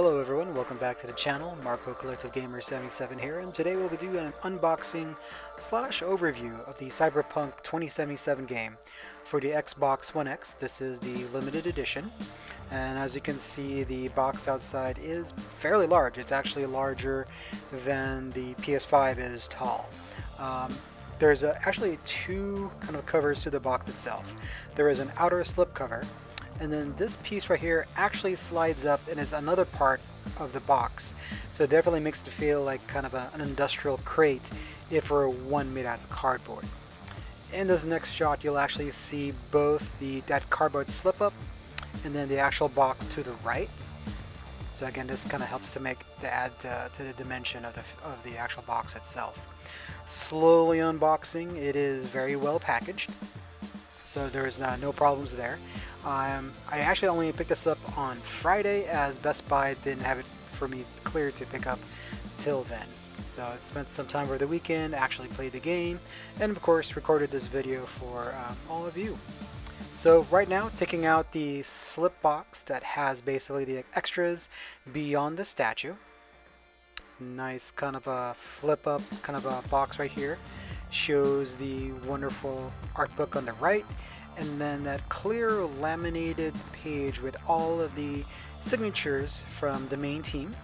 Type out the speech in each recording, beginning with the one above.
Hello everyone, welcome back to the channel. Marco Collective Gamer 77 here, and today we'll be doing an unboxing slash overview of the Cyberpunk 2077 game for the Xbox One X. This is the limited edition, and as you can see, the box outside is fairly large. It's actually larger than the PS5 is tall. There's actually two kind of covers to the box itself. There is an outer slip cover, and then this piece right here actually slides up and is another part of the box. So it definitely makes it feel like kind of an industrial crate if it were one made out of cardboard. In this next shot you'll actually see both that cardboard slip up and then the actual box to the right. So again, this kind of helps to add to the dimension of the actual box itself. Slowly unboxing, it is very well packaged, so there's no problems there. I actually only picked this up on Friday, as Best Buy didn't have it for me clear to pick up till then. So I spent some time over the weekend, actually played the game, and of course recorded this video for all of you. So right now, taking out the slip box that has basically the extras beyond the statue. Nice kind of a flip up kind of a box right here. Shows the wonderful art book on the right, and then that clear laminated page with all of the signatures from the main team,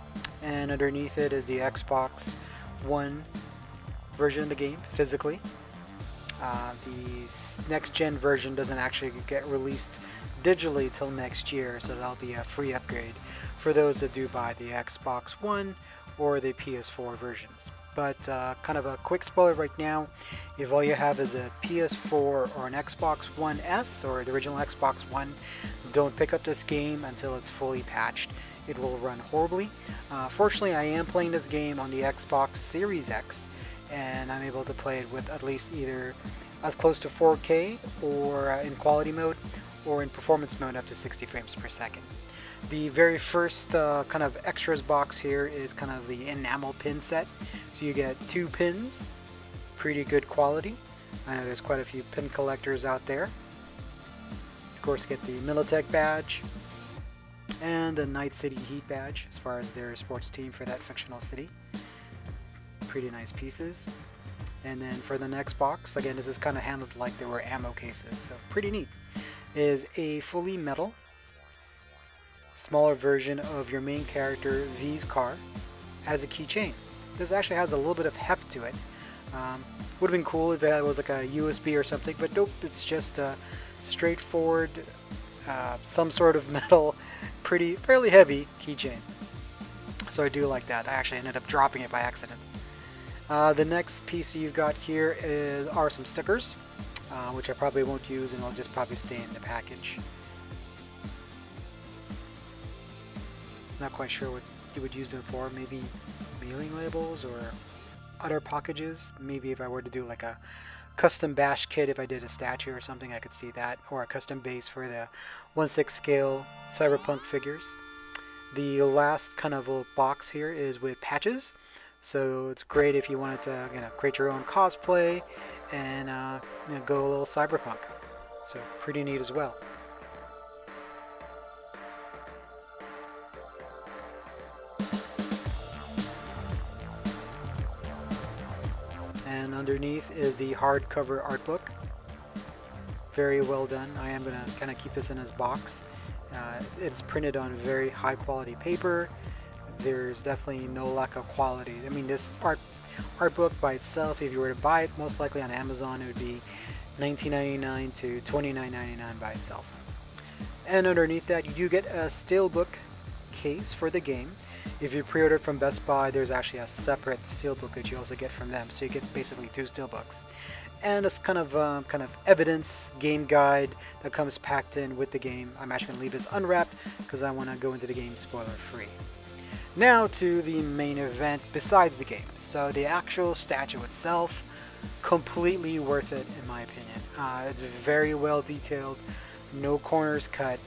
and underneath it is the Xbox One version of the game physically. The next gen version doesn't actually get released digitally till next year, so that'll be a free upgrade for those that do buy the Xbox One or the PS4 versions. But kind of a quick spoiler right now, if all you have is a PS4 or an Xbox One S or the original Xbox One, don't pick up this game until it's fully patched. It will run horribly. Fortunately, I am playing this game on the Xbox Series X, and I'm able to play it with at least either as close to 4K or in quality mode, or in performance mode up to 60 frames per second. The very first kind of extras box here is kind of the enamel pin set. So you get 2 pins, pretty good quality. I know there's quite a few pin collectors out there. Of course, get the Militech badge and the Night City Heat badge as far as their sports team for that fictional city. Pretty nice pieces. And then for the next box, again, this is kind of handled like they were ammo cases, so pretty neat, is a fully metal smaller version of your main character V's car as a keychain. This actually has a little bit of heft to it. Would have been cool if it was like a USB or something, but nope, it's just a straightforward, some sort of metal, fairly heavy keychain. So I do like that. I actually ended up dropping it by accident. The next piece you've got here are some stickers, which I probably won't use, and I'll just probably stay in the package. Not quite sure what you would use them for. Maybe mailing labels or other packages. Maybe if I were to do like a custom bash kit, if I did a statue or something, I could see that, or a custom base for the 1/6 scale Cyberpunk figures. The last kind of little box here is with patches, so it's great if you wanted to create your own cosplay and go a little cyberpunk. So pretty neat as well. And underneath is the hardcover art book. Very well done. I am going to kind of keep this in this box. It's printed on very high quality paper. There's definitely no lack of quality. I mean, this art book by itself, if you were to buy it, most likely on Amazon, it would be $19.99 to $29.99 by itself. And underneath that, you do get a steelbook case for the game. If you pre-order from Best Buy, there's actually a separate steelbook that you also get from them, so you get basically 2 steelbooks. And it's kind of evidence game guide that comes packed in with the game. I'm actually going to leave this unwrapped because I want to go into the game spoiler free. Now to the main event besides the game. So the actual statue itself, completely worth it in my opinion. It's very well detailed, no corners cut.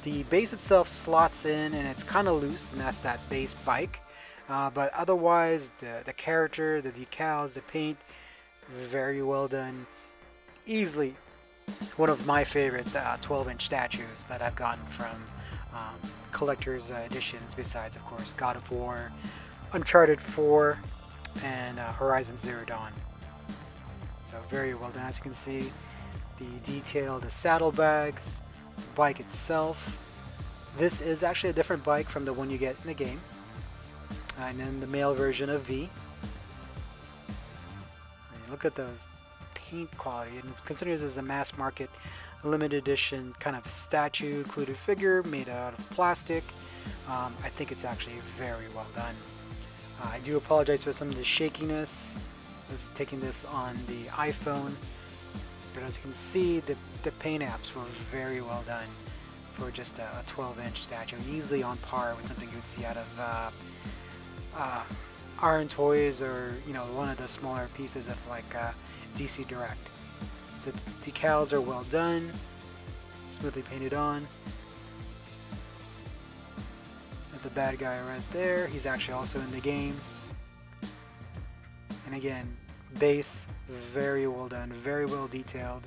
The base itself slots in and it's kind of loose, and that's that base bike. But otherwise, the character, the decals, the paint, very well done. Easily one of my favorite 12-inch statues that I've gotten from collector's editions besides, of course, God of War, Uncharted 4, and Horizon Zero Dawn. So very well done. As you can see, the detail, the saddlebags, the bike itself. This is actually a different bike from the one you get in the game. And then the male version of V. And look at those paint quality. And it's considered as a mass market, limited edition kind of statue, included figure made out of plastic. I think it's actually very well done. I do apologize for some of the shakiness. It's taking this on the iPhone, but as you can see, the paint apps were very well done for just a 12-inch statue, easily on par with something you would see out of Iron Toys, or one of the smaller pieces of like DC Direct. The decals are well done, smoothly painted on. And the bad guy right there, he's actually also in the game. And again, base, very well done, very well detailed.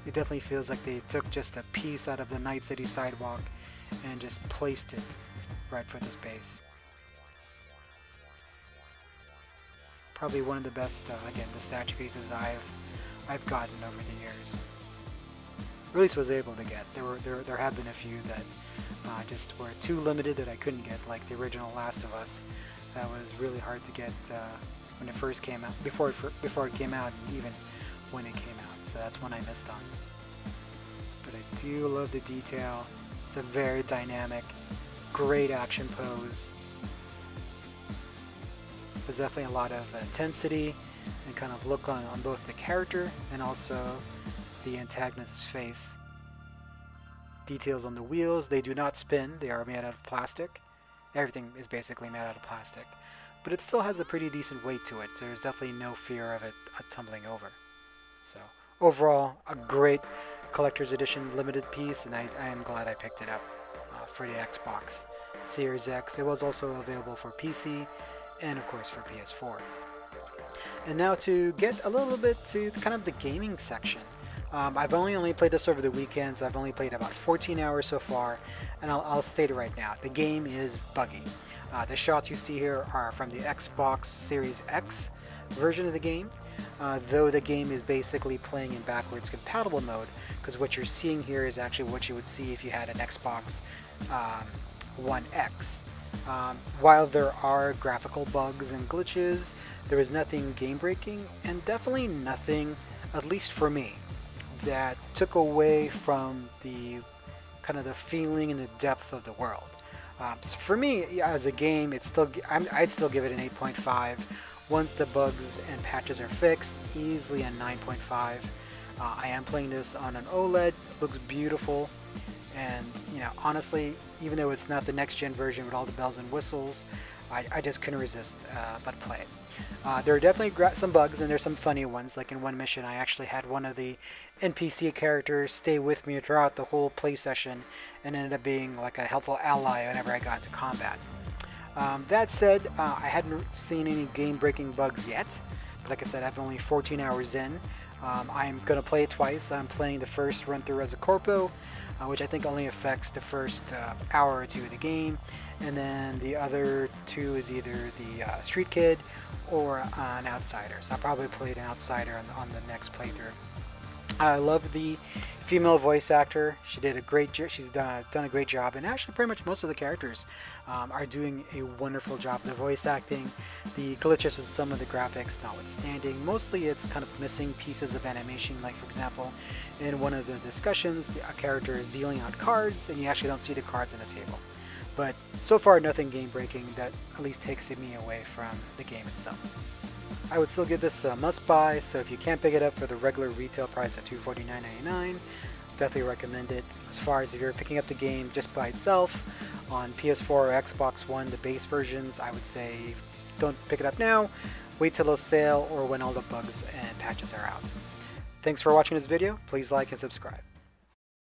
It definitely feels like they took just a piece out of the Night City sidewalk and just placed it right for this base. Probably one of the best, again, the statue pieces I've gotten over the years. Or at least was able to get. There have been a few that just were too limited that I couldn't get, like the original Last of Us. That was really hard to get when it first came out, before it came out, and even when it came out. So that's one I missed on. But I do love the detail. It's a very dynamic, great action pose. There's definitely a lot of intensity and kind of look on both the character and also the antagonist's face. Details on the wheels, they do not spin, they are made out of plastic. Everything is basically made out of plastic. But it still has a pretty decent weight to it. There's definitely no fear of it tumbling over. So overall, a great collector's edition limited piece, and I am glad I picked it up for the Xbox Series X. It was also available for PC and of course for PS4. And now to get a little bit to kind of the gaming section. I've only played this over the weekends. I've only played about 14 hours so far, and I'll state it right now. The game is buggy. The shots you see here are from the Xbox Series X version of the game, though the game is basically playing in backwards compatible mode, because what you're seeing here is actually what you would see if you had an Xbox One X. While there are graphical bugs and glitches, there is nothing game-breaking, and definitely nothing, at least for me, that took away from the kind of the feeling and the depth of the world. So for me, as a game, I'd still give it an 8.5. Once the bugs and patches are fixed, easily a 9.5. I am playing this on an OLED. It looks beautiful, and honestly, even though it's not the next gen version with all the bells and whistles, I just couldn't resist but play it. There are definitely some bugs, and there's some funny ones. Like in one mission, I actually had one of the NPC characters stay with me throughout the whole play session and ended up being like a helpful ally whenever I got into combat. That said, I hadn't seen any game-breaking bugs yet, but like I said, I've only 14 hours in. I'm going to play it twice. I'm playing the first run-through as a corpo, which I think only affects the first hour or two of the game, and then the other two is either the street kid or an outsider. So I'll probably play an outsider on the next playthrough. I love the female voice actor. She did a great job. She's done a great job, and actually pretty much most of the characters are doing a wonderful job. The voice acting, the glitches and some of the graphics notwithstanding. Mostly it's kind of missing pieces of animation, like for example in one of the discussions a character is dealing out cards and you actually don't see the cards on the table. But so far nothing game breaking that at least takes me away from the game itself. I would still give this a must buy, so if you can't pick it up for the regular retail price at $249.99, definitely recommend it. As far as if you're picking up the game just by itself on PS4 or Xbox One, the base versions, I would say don't pick it up now, wait till a sale or when all the bugs and patches are out. Thanks for watching this video. Please like and subscribe.